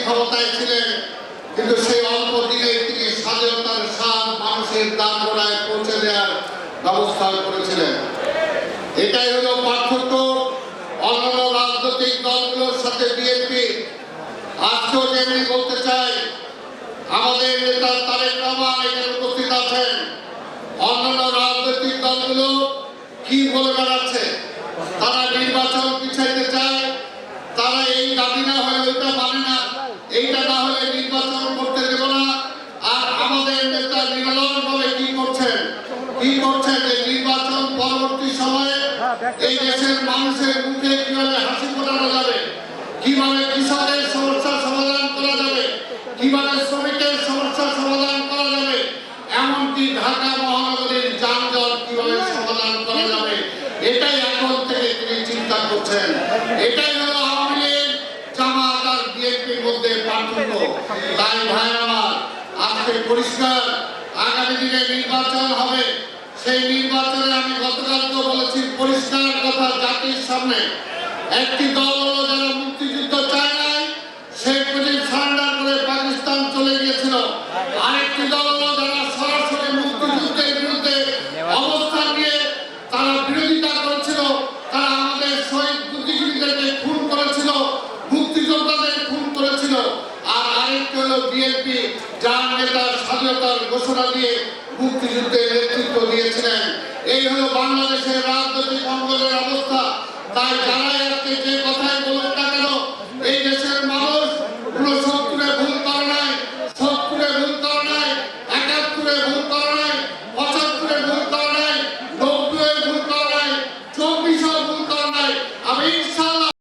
ক্ষমতায় ছিলেন, কিন্তু সেই অল্প দিনে তিনি স্বাধীনতার স্বাদ মানুষের দানগোড়ায় পৌঁছে দেওয়ার ব্যবস্থা করেছিলেন। এটাই হলো পার্থক্য অন্যান্য রাজনৈতিক দলগুলোর সাথে বিএনপি। আজকেও যেমনি বলতে চাই, আমাদের নেতা তারেক রহমান এখানে উপস্থিত আছেন। অন্যান্য রাজনৈতিক দলগুলো কি বলে বেড়াচ্ছে? তারা নির্বাচন পিছাইতে চায়, তারা এই দাবি না হলে ওইটা মানে না, এইটা না হলে নির্বাচন করতে দেব না। আর আমাদের নেতা নিরলসভাবে কি করছেন যে নির্বাচন পরবর্তী সময়ে এই দেশের মানুষের মুখে কিভাবে হাসি ফোটানো যাবে, কিভাবে কৃষকের সমস্যার সমাধান করা যাবে, কিভাবে শ্রমিকের সমস্যার সমাধান করা যাবে, এমনকি ঢাকা মহানগরীর যানজট কিভাবে সমাধান করা যাবে, এটাই এখন থেকে তিনি চিন্তা করছেন। এটাই হলো আওয়ামী লীগ, জামাত আর বিএনপির মধ্যে পার্থক্য। তাই ভাই আমার, আজকে পরিষ্কার আগামী দিনে নির্বাচন হবে। সেই নির্বাচনে আমি গতকালকে বলেছি পরিষ্কার কথা জাতির সামনে, একটি দল হলো যারা মুক্তিযুদ্ধ চায় নাই, শেখ মুজিব সারেন্ডার করে পাকিস্তান চলে গিয়েছিল। আরেকটি দল হলো যারা সরাসরি মুক্তিযুদ্ধের বিরুদ্ধে অবস্থান নিয়ে তারা বিরোধিতা করেছিল, তারা আমাদের শহীদ বুদ্ধিজীবীদেরকে খুন করেছিল, মুক্তিযোদ্ধাদের খুন করেছিল। আর আরেকটি হলো বিএনপি, যার নেতা স্বাধীনতার ঘোষণা দিয়ে মুক্তিযুদ্ধের নেতৃত্ব দিয়েছিলেন। এই হলো বাংলাদেশের রাজনৈতিক অঙ্গনের অবস্থা। তাই যারা আজকে যে কথাই বলুন না কেন, এই দেশের মানুষ